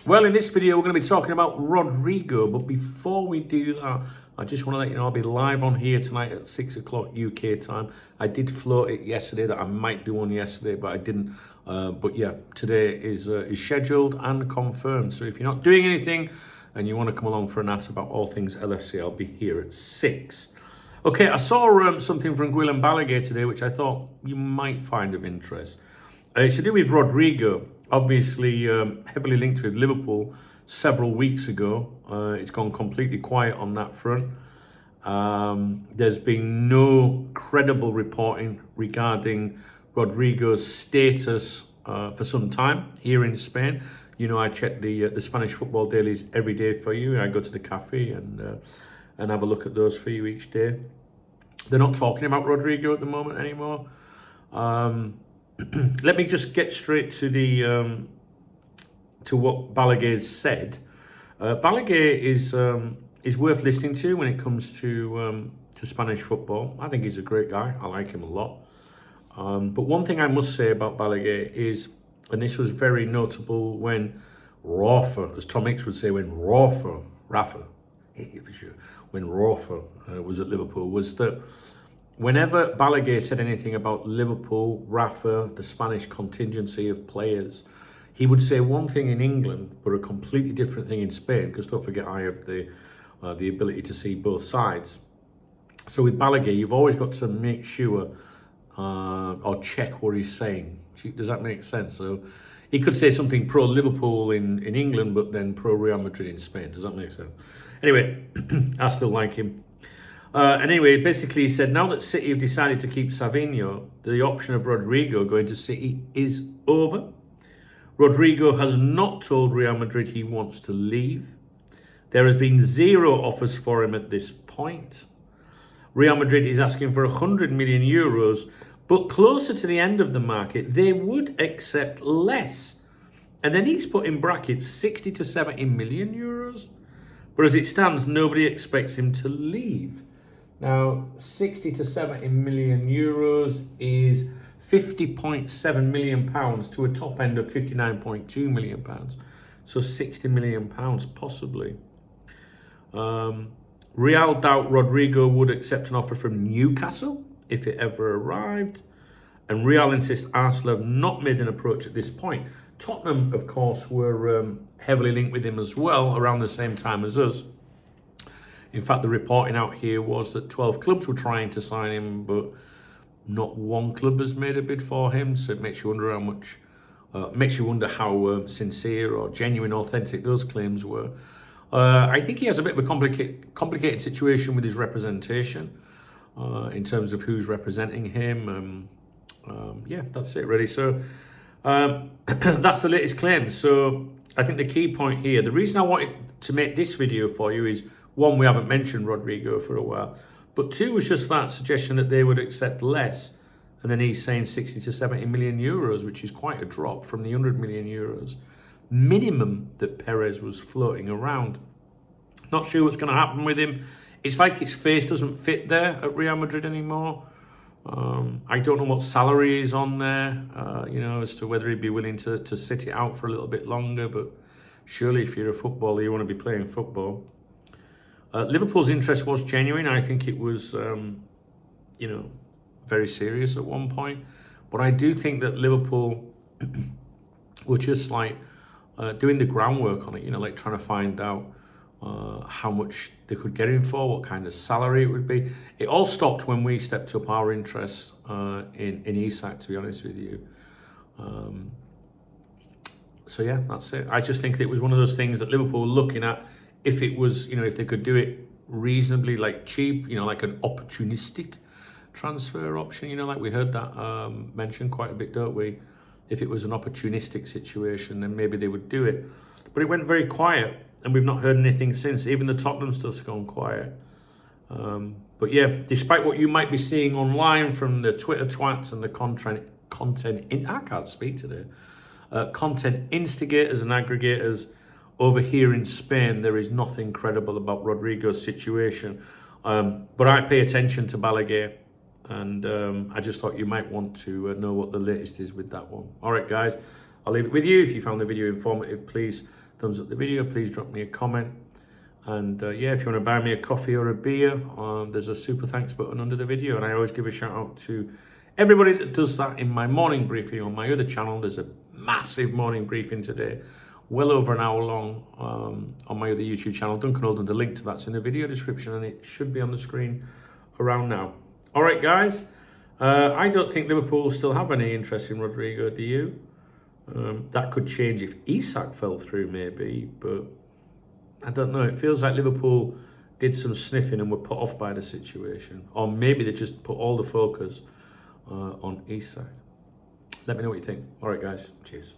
Well, in this video, we're going to be talking about Rodrygo. But before we do that, I just want to let you know I'll be live on here tonight at 6 o'clock UK time. I did float it yesterday that I might do one yesterday, but I didn't. But yeah, today is scheduled and confirmed. So if you're not doing anything and you want to come along for a chat about all things LFC, I'll be here at 6. Okay, I saw something from Guillem Balaguer today, which I thought you might find of interest. It's to do with Rodrygo, obviously heavily linked with Liverpool several weeks ago. It's gone completely quiet on that front. There's been no credible reporting regarding Rodrygo's status for some time here in Spain. You know, I check the Spanish football dailies every day for you. I go to the cafe and have a look at those for you each day. They're not talking about Rodrygo at the moment anymore. Let me just get straight to the to what Balaguer's said. Balaguer is worth listening to when it comes to Spanish football. I think he's a great guy. I like him a lot. But one thing I must say about Balaguer is, and this was very notable when Rafa, as Tom Hicks would say, when Rafa was at Liverpool, was that whenever Balaguer said anything about Liverpool, Rafa, the Spanish contingency of players, he would say one thing in England, but a completely different thing in Spain, because don't forget I have the ability to see both sides. So with Balaguer, you've always got to make sure or check what he's saying. Does that make sense? So he could say something pro-Liverpool in England, but then pro-Real Madrid in Spain. Does that make sense? Anyway, I still like him. And anyway, basically he said, now that City have decided to keep Savinho, the option of Rodrygo going to City is over. Rodrygo has not told Real Madrid he wants to leave. There has been 0 offers for him at this point. Real Madrid is asking for 100 million euros, but closer to the end of the market, they would accept less. And then he's put in brackets 60 to 70 million euros. But as it stands, nobody expects him to leave. Now, 60 to 70 million euros is 50.7 million pounds to a top end of 59.2 million pounds. So 60 million pounds possibly. Real doubt Rodrygo would accept an offer from Newcastle if it ever arrived. And Real insist Arsenal have not made an approach at this point. Tottenham, of course, were heavily linked with him as well around the same time as us. In fact, the reporting out here was that 12 clubs were trying to sign him, but not one club has made a bid for him. So it makes you wonder how sincere or genuine, authentic those claims were. I think he has a bit of a complicated situation with his representation in terms of who's representing him. Yeah, that's it really. So that's the latest claim. So I think the key point here, the reason I wanted to make this video for you is, one, we haven't mentioned Rodrygo for a while, but two was just that suggestion that they would accept less. And then he's saying 60 to 70 million euros, which is quite a drop from the 100 million euros minimum that Perez was floating around. Not sure what's going to happen with him. It's like his face doesn't fit there at Real Madrid anymore. I don't know what salary is on there, as to whether he'd be willing to sit it out for a little bit longer. But surely if you're a footballer, you want to be playing football. Liverpool's interest was genuine. I think it was, very serious at one point. But I do think that Liverpool were just like doing the groundwork on it, like trying to find out how much they could get him for, what kind of salary it would be. It all stopped when we stepped up our interest in Isak, to be honest with you. So yeah, that's it. I just think that it was one of those things that Liverpool were looking at. If it was, if they could do it reasonably, like cheap, like an opportunistic transfer option, like we heard that mentioned quite a bit, don't we? If it was an opportunistic situation, then maybe they would do it. But it went very quiet, and we've not heard anything since. Even the Tottenham stuff's gone quiet. But yeah, despite what you might be seeing online from the Twitter twats and the content instigators and aggregators over here in Spain, there is nothing credible about Rodrygo's situation. But I pay attention to Balaguer, and I just thought you might want to know what the latest is with that one. All right, guys, I'll leave it with you. If you found the video informative, please thumbs up the video. Please drop me a comment. And yeah, if you want to buy me a coffee or a beer, there's a super thanks button under the video. And I always give a shout out to everybody that does that in my morning briefing on my other channel. There's a massive morning briefing today, well over an hour long, on my other YouTube channel, Duncan Oldham. The link to that's in the video description, and it should be on the screen around now. All right, guys. I don't think Liverpool still have any interest in Rodrygo, do you? That could change if Isak fell through, maybe, but I don't know. It feels like Liverpool did some sniffing and were put off by the situation. Or maybe they just put all the focus on Isak. Let me know what you think. All right, guys. Cheers.